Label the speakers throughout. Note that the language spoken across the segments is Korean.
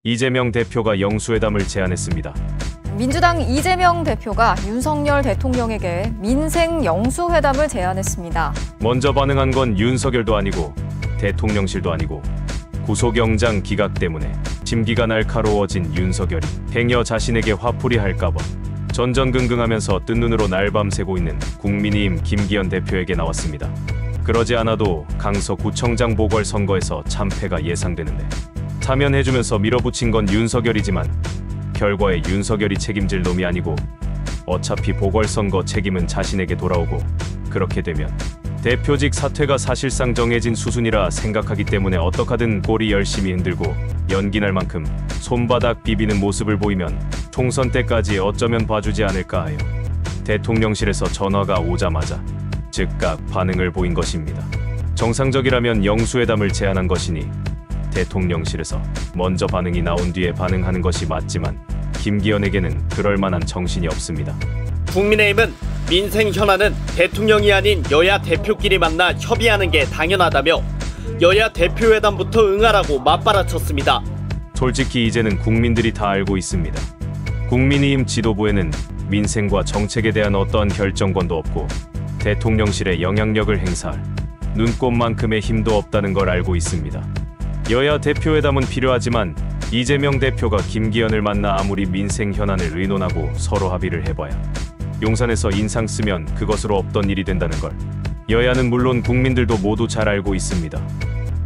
Speaker 1: 이재명 대표가 영수회담을 제안했습니다.
Speaker 2: 민주당 이재명 대표가 윤석열 대통령에게 민생 영수회담을 제안했습니다.
Speaker 1: 먼저 반응한 건 윤석열도 아니고 대통령실도 아니고 구속영장 기각 때문에 심기가 날카로워진 윤석열이 행여 자신에게 화풀이 할까봐 전전긍긍하면서 뜬 눈으로 날밤새고 있는 국민의힘 김기현 대표에게 나왔습니다. 그러지 않아도 강서구청장 보궐선거에서 참패가 예상되는데 참여해주면서 밀어붙인 건 윤석열이지만 결과에 윤석열이 책임질 놈이 아니고 어차피 보궐선거 책임은 자신에게 돌아오고 그렇게 되면 대표직 사퇴가 사실상 정해진 수순이라 생각하기 때문에 어떡하든 꼬리 열심히 흔들고 연기 날 만큼 손바닥 비비는 모습을 보이면 총선 때까지 어쩌면 봐주지 않을까 하여 대통령실에서 전화가 오자마자 즉각 반응을 보인 것입니다. 정상적이라면 영수회담을 제안한 것이니 대통령실에서 먼저 반응이 나온 뒤에 반응하는 것이 맞지만 김기현에게는 그럴 만한 정신이 없습니다.
Speaker 3: 국민의힘은 민생 현안은 대통령이 아닌 여야 대표끼리 만나 협의하는 게 당연하다며 여야 대표회담부터 응하라고 맞받아쳤습니다.
Speaker 1: 솔직히 이제는 국민들이 다 알고 있습니다. 국민의힘 지도부에는 민생과 정책에 대한 어떠한 결정권도 없고 대통령실에 영향력을 행사할 눈꼽만큼의 힘도 없다는 걸 알고 있습니다. 여야 대표회담은 필요하지만 이재명 대표가 김기현을 만나 아무리 민생 현안을 의논하고 서로 합의를 해봐야 용산에서 인상 쓰면 그것으로 없던 일이 된다는 걸 여야는 물론 국민들도 모두 잘 알고 있습니다.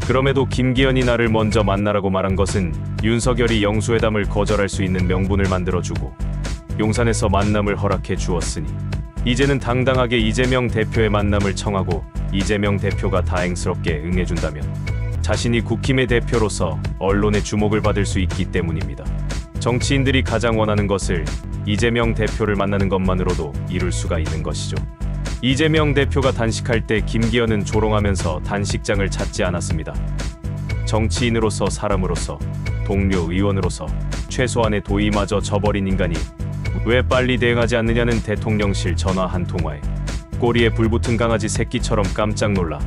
Speaker 1: 그럼에도 김기현이 나를 먼저 만나라고 말한 것은 윤석열이 영수회담을 거절할 수 있는 명분을 만들어주고 용산에서 만남을 허락해 주었으니 이제는 당당하게 이재명 대표의 만남을 청하고 이재명 대표가 다행스럽게 응해준다면 자신이 국힘의 대표로서 언론의 주목을 받을 수 있기 때문입니다. 정치인들이 가장 원하는 것을 이재명 대표를 만나는 것만으로도 이룰 수가 있는 것이죠. 이재명 대표가 단식할 때 김기현은 조롱하면서 단식장을 찾지 않았습니다. 정치인으로서 사람으로서 동료 의원으로서 최소한의 도의마저 저버린 인간이 왜 빨리 대응하지 않느냐는 대통령실 전화 한 통화에 꼬리에 불붙은 강아지 새끼처럼 깜짝 놀라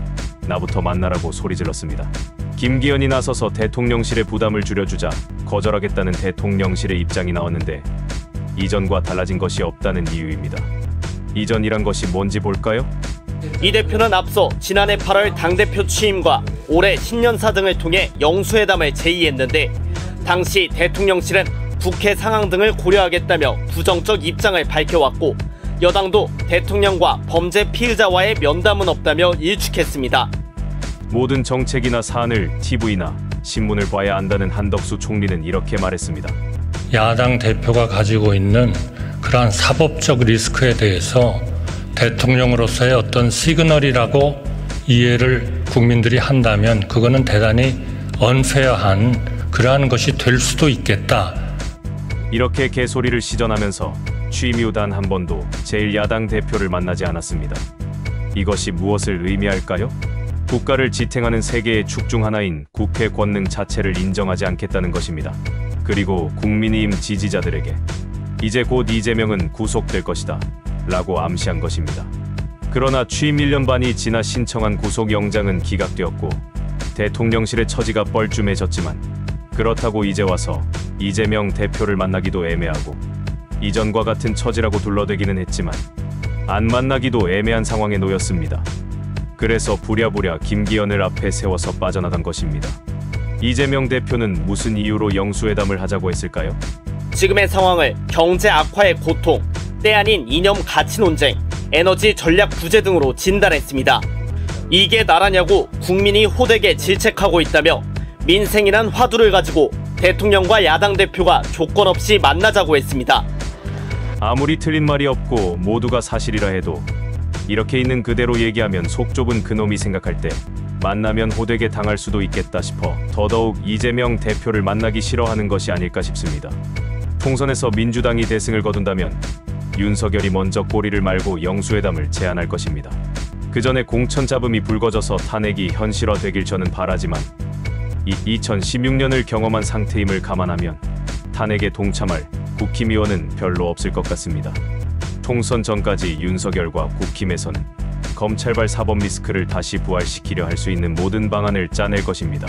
Speaker 1: 나부터 만나라고 소리질렀습니다. 김기현이 나서서 대통령실의 부담을 줄여주자 거절하겠다는 대통령실의 입장이 나왔는데 이전과 달라진 것이 없다는 이유입니다. 이전이란 것이 뭔지 볼까요?
Speaker 3: 이 대표는 앞서 지난해 8월 당대표 취임과 올해 신년사 등을 통해 영수회담을 제의했는데 당시 대통령실은 국회 상황 등을 고려하겠다며 부정적 입장을 밝혀왔고 여당도 대통령과 범죄 피의자와의 면담은 없다며 일축했습니다.
Speaker 1: 모든 정책이나 사안을 TV나 신문을 봐야 안다는 한덕수 총리는 이렇게 말했습니다.
Speaker 4: 야당 대표가 가지고 있는 그러한 사법적 리스크에 대해서 대통령으로서의 어떤 시그널이라고 이해를 국민들이 한다면 그거는 대단히 언페어한 그러한 것이 될 수도 있겠다.
Speaker 1: 이렇게 개소리를 시전하면서 취임 이후 단 한 번도 제1야당 대표를 만나지 않았습니다. 이것이 무엇을 의미할까요? 국가를 지탱하는 세계의 축 중 하나인 국회 권능 자체를 인정하지 않겠다는 것입니다. 그리고 국민의힘 지지자들에게 이제 곧 이재명은 구속될 것이다 라고 암시한 것입니다. 그러나 취임 1년 반이 지나 신청한 구속영장은 기각되었고 대통령실의 처지가 뻘쭘해졌지만 그렇다고 이제 와서 이재명 대표를 만나기도 애매하고 이전과 같은 처지라고 둘러대기는 했지만 안 만나기도 애매한 상황에 놓였습니다. 그래서 부랴부랴 김기현을 앞에 세워서 빠져나간 것입니다. 이재명 대표는 무슨 이유로 영수회담을 하자고 했을까요?
Speaker 3: 지금의 상황을 경제 악화의 고통, 때 아닌 이념 가치 논쟁, 에너지 전략 부재 등으로 진단했습니다. 이게 나라냐고 국민이 호되게 질책하고 있다며 민생이란 화두를 가지고 대통령과 야당 대표가 조건 없이 만나자고 했습니다.
Speaker 1: 아무리 틀린 말이 없고 모두가 사실이라 해도 이렇게 있는 그대로 얘기하면 속 좁은 그놈이 생각할 때 만나면 호되게 당할 수도 있겠다 싶어 더더욱 이재명 대표를 만나기 싫어하는 것이 아닐까 싶습니다. 총선에서 민주당이 대승을 거둔다면 윤석열이 먼저 꼬리를 말고 영수회담을 제안할 것입니다. 그 전에 공천 잡음이 불거져서 탄핵이 현실화되길 저는 바라지만 2016년을 경험한 상태임을 감안하면 탄핵에 동참할 국힘 의원은 별로 없을 것 같습니다. 총선 전까지 윤석열과 국힘에서는 검찰발 사법 리스크를 다시 부활시키려 할 수 있는 모든 방안을 짜낼 것입니다.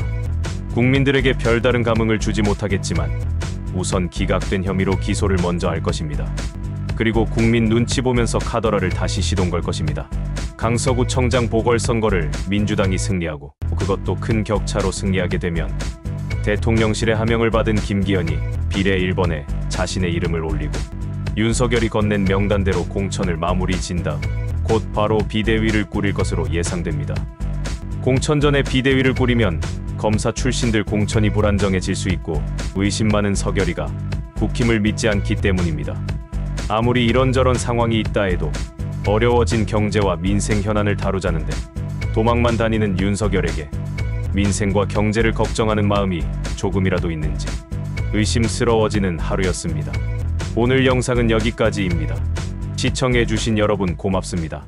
Speaker 1: 국민들에게 별다른 감흥을 주지 못하겠지만 우선 기각된 혐의로 기소를 먼저 할 것입니다. 그리고 국민 눈치 보면서 카더라를 다시 시동 걸 것입니다. 강서구 청장 보궐선거를 민주당이 승리하고 그것도 큰 격차로 승리하게 되면 대통령실의 하명을 받은 김기현이 비례 1번에 자신의 이름을 올리고 윤석열이 건넨 명단대로 공천을 마무리 진 다음 곧 바로 비대위를 꾸릴 것으로 예상됩니다. 공천 전에 비대위를 꾸리면 검사 출신들 공천이 불안정해질 수 있고 의심 많은 서결이가 국힘을 믿지 않기 때문입니다. 아무리 이런저런 상황이 있다 해도 어려워진 경제와 민생 현안을 다루자는데 도망만 다니는 윤석열에게 민생과 경제를 걱정하는 마음이 조금이라도 있는지 의심스러워지는 하루였습니다. 오늘 영상은 여기까지입니다. 시청해주신 여러분 고맙습니다.